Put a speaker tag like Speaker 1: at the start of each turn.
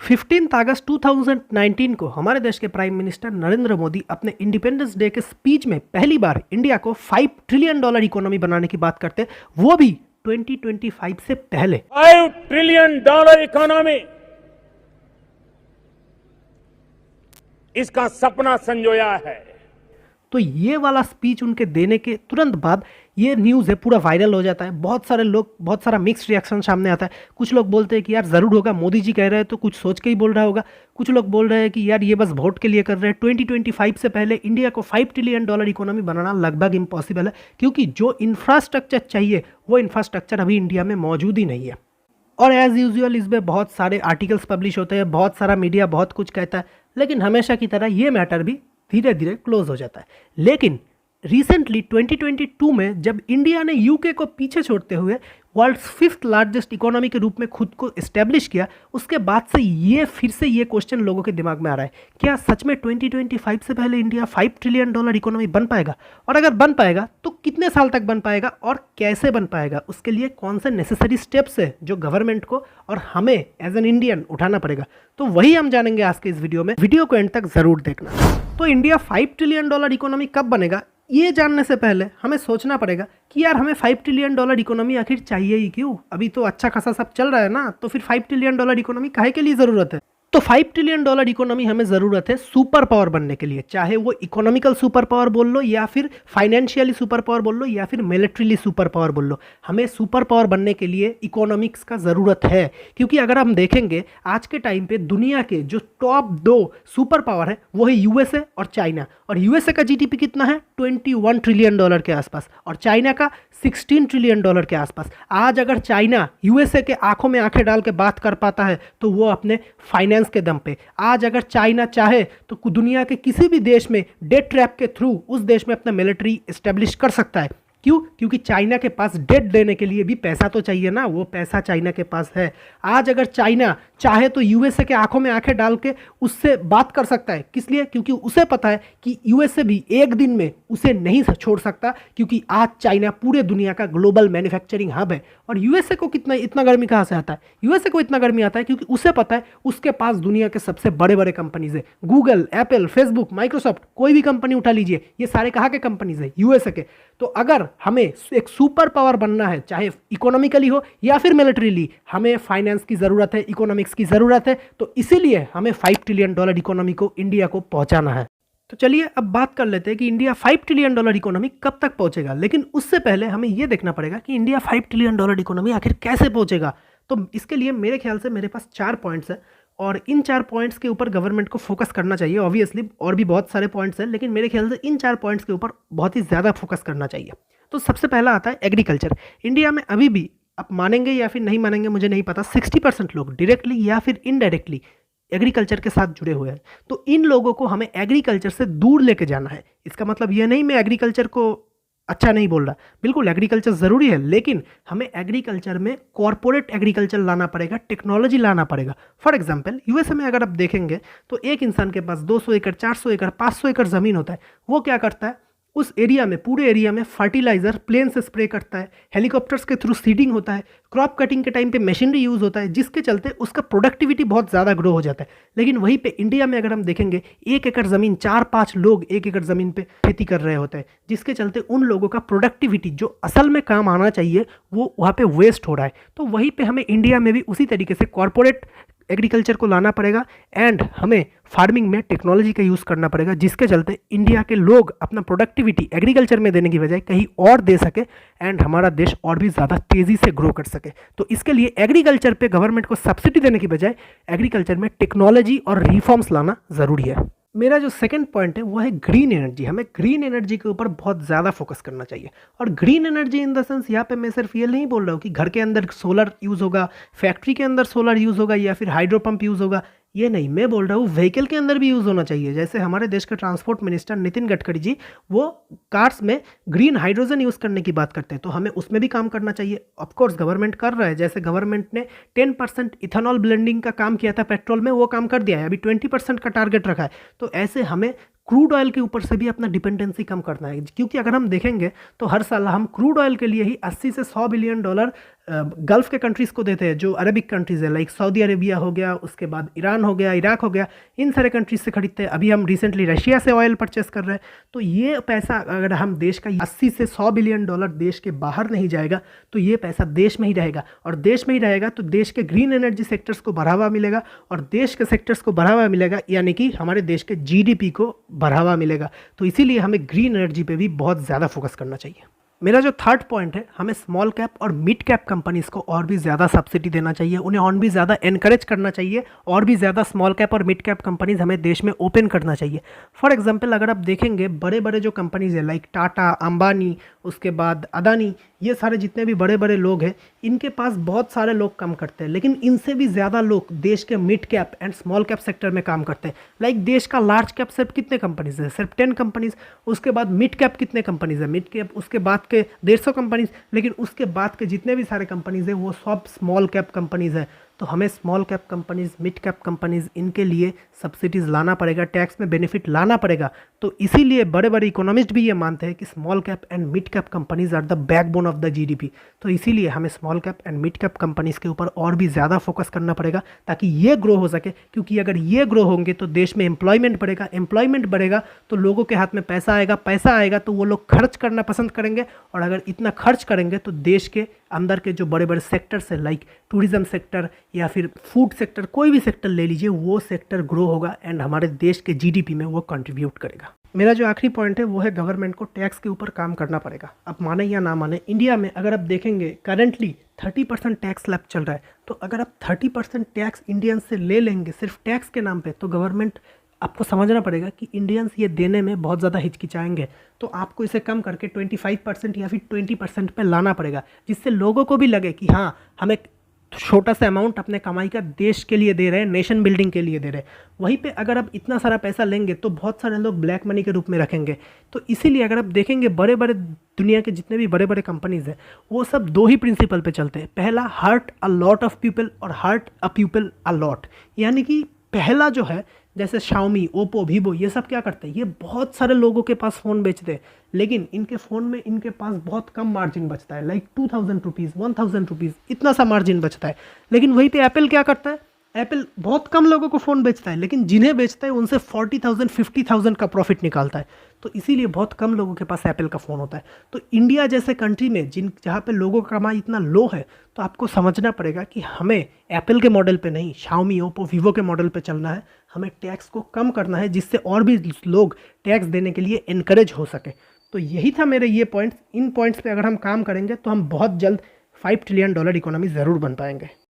Speaker 1: 15 अगस्त 2019 को हमारे देश के प्राइम मिनिस्टर नरेंद्र मोदी अपने इंडिपेंडेंस डे के स्पीच में पहली बार इंडिया को $5 ट्रिलियन इकोनॉमी बनाने की बात करते, वो भी 2025 से पहले।
Speaker 2: $5 ट्रिलियन इकोनॉमी, इसका सपना संजोया है।
Speaker 1: तो ये वाला स्पीच उनके देने के तुरंत बाद ये न्यूज़ है पूरा वायरल हो जाता है। बहुत सारा मिक्स्ड रिएक्शन सामने आता है। कुछ लोग बोलते हैं कि यार ज़रूर होगा, मोदी जी कह रहे हैं तो कुछ सोच के ही बोल रहा होगा। कुछ लोग बोल रहे हैं कि यार ये बस वोट के लिए कर रहे हैं। 2025 से पहले इंडिया को $5 ट्रिलियन इकोनॉमी बनाना लगभग इम्पॉसिबल है, क्योंकि जो इंफ्रास्ट्रक्चर चाहिए वो इंफ्रास्ट्रक्चर अभी इंडिया में मौजूद ही नहीं है। और एज़ यूजुअल इसमें बहुत सारे आर्टिकल्स पब्लिश होते हैं, बहुत सारा मीडिया बहुत कुछ कहता है, लेकिन हमेशा की तरह ये मैटर भी धीरे धीरे क्लोज हो जाता है। लेकिन रिसेंटली 2022 में जब इंडिया ने यूके को पीछे छोड़ते हुए वर्ल्ड 5th लार्जेस्ट इकोनॉमी के रूप में खुद को इस्टेब्लिश किया, उसके बाद से ये फिर से ये क्वेश्चन लोगों के दिमाग में आ रहा है, क्या सच में 2025 से पहले इंडिया $5 ट्रिलियन इकोनॉमी बन पाएगा? और अगर बन पाएगा तो कितने साल तक बन पाएगा और कैसे बन पाएगा? उसके लिए कौन से नेसेसरी स्टेप्स है जो गवर्नमेंट को और हमें एज एन इंडियन उठाना पड़ेगा? तो वही हम जानेंगे आज के इस वीडियो में। वीडियो को एंड तक जरूर देखना। तो इंडिया $5 ट्रिलियन इकोनॉमी कब बनेगा, ये जानने से पहले हमें सोचना पड़ेगा कि यार हमें $5 ट्रिलियन इकोनॉमी आखिर चाहिए ही क्यों? अभी तो अच्छा खासा सब चल रहा है ना, तो फिर $5 ट्रिलियन इकोनॉमी काहे के लिए ज़रूरत है? तो $5 ट्रिलियन इकोनॉमी हमें ज़रूरत है सुपर पावर बनने के लिए, चाहे वो इकोनॉमिकल सुपर पावर बोल लो या फिर फाइनेंशियली सुपर पावर बोल लो या फिर मिलिट्रीली सुपर पावर बोल लो। हमें सुपर पावर बनने के लिए इकोनॉमिक्स का ज़रूरत है, क्योंकि अगर हम देखेंगे आज के टाइम पे दुनिया के जो टॉप 2 सुपर पावर है वो है यूएसए और चाइना। और यूएसए का जीडीपी कितना है? $21 ट्रिलियन के आसपास, और चाइना का $16 ट्रिलियन के आसपास। आज अगर चाइना यूएसए के आंखों में आंखें डाल के बात कर पाता है तो वो अपने फाइनेंस के दम पे। आज अगर चाइना चाहे तो दुनिया के किसी भी देश में डेट ट्रैप के थ्रू उस देश में अपना मिलिट्री एस्टेब्लिश कर सकता है। क्यों? क्योंकि चाइना के पास डेट देने के लिए भी पैसा तो चाहिए ना, वो पैसा चाइना के पास है। आज अगर चाइना चाहे तो यूएसए के आंखों में आंखें डाल के उससे बात कर सकता है। किस लिए? क्योंकि उसे पता है कि यूएसए भी एक दिन में उसे नहीं छोड़ सकता, क्योंकि आज चाइना पूरे दुनिया का ग्लोबल मैन्युफैक्चरिंग हब है। और यूएसए को इतना गर्मी कहाँ से आता है? यूएसए को इतना गर्मी आता है क्योंकि उसे पता है उसके पास दुनिया के सबसे बड़े बड़े कंपनीज है। गूगल, एप्पल, फेसबुक, माइक्रोसॉफ्ट, कोई भी कंपनी उठा लीजिए, ये सारे कहाँ के कंपनीज है? यूएसए के। तो अगर हमें एक सुपर पावर बनना है, चाहे इकोनॉमिकली हो या फिर मिलिट्रीली, हमें फाइनेंस की ज़रूरत है, इकोनॉमिक्स की ज़रूरत है। तो इसीलिए हमें $5 ट्रिलियन इकोनॉमी को इंडिया को पहुंचाना है। तो चलिए अब बात कर लेते हैं कि इंडिया $5 ट्रिलियन इकोनॉमी कब तक पहुंचेगा। लेकिन उससे पहले हमें यह देखना पड़ेगा कि इंडिया $5 ट्रिलियन इकोनॉमी आखिर कैसे पहुंचेगा। तो इसके लिए मेरे ख्याल से मेरे पास 4 पॉइंट्स हैं, और इन 4 पॉइंट्स के ऊपर गवर्नमेंट को फोकस करना चाहिए। ऑब्वियसली और भी बहुत सारे पॉइंट्स हैं, लेकिन मेरे ख्याल से इन 4 पॉइंट्स के ऊपर बहुत ही ज़्यादा फोकस करना चाहिए। तो सबसे पहला आता है एग्रीकल्चर। इंडिया में अभी भी, आप मानेंगे या फिर नहीं मानेंगे मुझे नहीं पता, 60% लोग डायरेक्टली या फिर इनडायरेक्टली एग्रीकल्चर के साथ जुड़े हुए हैं। तो इन लोगों को हमें एग्रीकल्चर से दूर लेके जाना है। इसका मतलब यह नहीं मैं एग्रीकल्चर को अच्छा नहीं बोल रहा, बिल्कुल एग्रीकल्चर ज़रूरी है, लेकिन हमें एग्रीकल्चर में कॉर्पोरेट एग्रीकल्चर लाना पड़ेगा, टेक्नोलॉजी लाना पड़ेगा। फॉर एग्जांपल यूएसए में अगर आप देखेंगे तो एक इंसान के पास 200 एकड़, 400 एकड़, 500 एकड़ ज़मीन होता है। वो क्या करता है? उस एरिया में, पूरे एरिया में फर्टिलाइजर प्लेन से स्प्रे करता है, हेलीकॉप्टर्स के थ्रू सीडिंग होता है, क्रॉप कटिंग के टाइम पे मशीनरी यूज़ होता है, जिसके चलते उसका प्रोडक्टिविटी बहुत ज़्यादा ग्रो हो जाता है। लेकिन वहीं पे इंडिया में अगर हम देखेंगे 1 एकड़ ज़मीन, 4-5 लोग 1 एकड़ ज़मीन पे खेती कर रहे होते हैं, जिसके चलते उन लोगों का प्रोडक्टिविटी जो असल में काम आना चाहिए वो वहाँ पे वेस्ट हो रहा है। तो वहीं पे हमें इंडिया में भी उसी तरीके से कॉर्पोरेट एग्रीकल्चर को लाना पड़ेगा, एंड हमें फार्मिंग में टेक्नोलॉजी का यूज़ करना पड़ेगा, जिसके चलते इंडिया के लोग अपना प्रोडक्टिविटी एग्रीकल्चर में देने की बजाय कहीं और दे सके, एंड हमारा देश और भी ज़्यादा तेज़ी से ग्रो कर सके। तो इसके लिए एग्रीकल्चर पे गवर्नमेंट को सब्सिडी देने की बजाय एग्रीकल्चर में टेक्नोलॉजी और रिफॉर्म्स लाना ज़रूरी है। मेरा जो सेकंड पॉइंट है वो है ग्रीन एनर्जी। हमें ग्रीन एनर्जी के ऊपर बहुत ज़्यादा फोकस करना चाहिए। और green energy in the sense, यहाँ पे मैं सिर्फ ये नहीं बोल रहा हूँ कि घर के अंदर सोलर यूज़ होगा, फैक्ट्री के अंदर सोलर यूज़ होगा या फिर हाइड्रो पंप यूज़ होगा, ये नहीं। मैं बोल रहा हूँ व्हीकल के अंदर भी यूज़ होना चाहिए। जैसे हमारे देश के ट्रांसपोर्ट मिनिस्टर नितिन गडकरी जी, वो कार्स में ग्रीन हाइड्रोजन यूज़ करने की बात करते हैं, तो हमें उसमें भी काम करना चाहिए। ऑफकोर्स गवर्नमेंट कर रहा है, जैसे गवर्नमेंट ने 10% इथेनॉल ब्लेंडिंग का काम किया था पेट्रोल में, वो काम कर दिया है, अभी 20% का टारगेट रखा है। तो ऐसे हमें क्रूड ऑयल के ऊपर से भी अपना डिपेंडेंसी कम करना है, क्योंकि अगर हम देखेंगे तो हर साल हम क्रूड ऑयल के लिए ही $80 से $100 बिलियन गल्फ़ के कंट्रीज़ को देते हैं, जो अरबिक कंट्रीज़ है, लाइक सऊदी अरेबिया हो गया, उसके बाद ईरान हो गया, इराक हो गया, इन सारे कंट्रीज़ से खरीदते हैं। अभी हम रिसेंटली रशिया से ऑयल परचेस कर रहे हैं। तो ये पैसा अगर हम देश का 80 से 100 बिलियन डॉलर देश के बाहर नहीं जाएगा तो ये पैसा देश में ही रहेगा, और देश में ही रहेगा तो देश के ग्रीन एनर्जी सेक्टर्स को बढ़ावा मिलेगा, और देश के सेक्टर्स को बढ़ावा मिलेगा यानी कि हमारे देश के जीडीपी को बढ़ावा मिलेगा। तो इसीलिए हमें ग्रीन एनर्जी पे भी बहुत ज़्यादा फोकस करना चाहिए। मेरा जो थर्ड पॉइंट है, हमें स्मॉल कैप और मिड कैप कंपनीज़ को और भी ज़्यादा सब्सिडी देना चाहिए, उन्हें और भी ज़्यादा एनकरेज करना चाहिए, और भी ज़्यादा स्मॉल कैप और मिड कैप कंपनीज़ हमें देश में ओपन करना चाहिए। फॉर एग्जांपल अगर आप देखेंगे बड़े बड़े जो कंपनीज़ है लाइक टाटा, अंबानी, उसके बाद अदानी, ये सारे जितने भी बड़े बड़े लोग हैं, इनके पास बहुत सारे लोग काम करते हैं, लेकिन इनसे भी ज़्यादा लोग देश के mid cap and small cap sector में काम करते हैं। लाइक देश का लार्ज कैप सिर्फ कितने कंपनीज़ है, सिर्फ 10 कंपनीज़। उसके बाद मिड कैप कितने कंपनीज़ है, मिड कैप उसके बाद के 150 कंपनीज़, लेकिन उसके बाद के जितने भी सारे कंपनीज़ हैं वो सब स्मॉल कैप कंपनीज़ हैं। तो हमें small cap companies, mid cap companies, इनके लिए सब्सिडीज़ लाना पड़ेगा, टैक्स में बेनिफिट लाना पड़ेगा। तो इसीलिए बड़े बड़े इकोनॉमिस्ट भी ये मानते हैं कि small cap and mid cap companies are the backbone of the GDP. तो इसीलिए हमें small cap and mid cap companies के ऊपर और भी ज़्यादा फोकस करना पड़ेगा ताकि ये ग्रो हो सके, क्योंकि अगर ये ग्रो होंगे तो देश में एम्प्लॉयमेंट बढ़ेगा, एम्प्लॉयमेंट बढ़ेगा तो लोगों के हाथ में पैसा आएगा, पैसा आएगा तो वो लोग खर्च करना पसंद करेंगे, और अगर इतना खर्च करेंगे तो देश के अंदर के जो बड़े बड़े सेक्टर्स है लाइक टूरिज्म सेक्टर या फिर फूड सेक्टर, कोई भी सेक्टर ले लीजिए, वो सेक्टर ग्रो होगा एंड हमारे देश के जीडीपी में वो कंट्रीब्यूट करेगा। मेरा जो आखिरी पॉइंट है वो है गवर्नमेंट को टैक्स के ऊपर काम करना पड़ेगा। अब माने या ना माने, इंडिया में अगर आप देखेंगे करेंटली 30% टैक्स स्लैब चल रहा है। तो अगर आप 30% टैक्स इंडियन से ले लेंगे सिर्फ टैक्स के नाम पे, तो गवर्नमेंट, आपको समझना पड़ेगा कि इंडियंस ये देने में बहुत ज़्यादा हिचकिचाएंगे। तो आपको इसे कम करके 25% या फिर 20% पे लाना पड़ेगा, जिससे लोगों को भी लगे कि हाँ, हम एक छोटा सा अमाउंट अपने कमाई का देश के लिए दे रहे हैं, नेशन बिल्डिंग के लिए दे रहे हैं। वहीं पे अगर आप इतना सारा पैसा लेंगे तो बहुत सारे लोग ब्लैक मनी के रूप में रखेंगे। तो इसीलिए अगर आप देखेंगे बड़े बड़े दुनिया के जितने भी बड़े बड़े कंपनीज़ हैं वो सब दो ही प्रिंसिपल पे चलते हैं। पहला, hurt a lot of people, और hurt a people a lot. यानी कि पहला जो है, जैसे शाओमी, ओप्पो, वीवो, ये सब क्या करते हैं, ये बहुत सारे लोगों के पास फ़ोन बेचते हैं, लेकिन इनके फ़ोन में इनके पास बहुत कम मार्जिन बचता है, लाइक 2000 रुपीज़, 1000 रुपीज़, इतना सा मार्जिन बचता है। लेकिन वहीं पे एप्पल क्या करता है, एप्पल बहुत कम लोगों को फ़ोन बेचता है, लेकिन जिन्हें बेचता है उनसे 40,000 50,000 का प्रॉफिट निकालता है। तो इसीलिए बहुत कम लोगों के पास एप्पल का फ़ोन होता है। तो इंडिया जैसे कंट्री में जहाँ पे लोगों का कमाई इतना लो है, तो आपको समझना पड़ेगा कि हमें एप्पल के मॉडल पे नहीं, शाओमी, ओप्पो, वीवो के मॉडल पे चलना है। हमें टैक्स को कम करना है, जिससे और भी लोग टैक्स देने के लिए इनकरेज हो सके। तो यही था मेरे ये पॉइंट्स। इन पॉइंट्स पे अगर हम काम करेंगे तो हम बहुत जल्द $5 ट्रिलियन इकोनॉमी ज़रूर बन पाएंगे।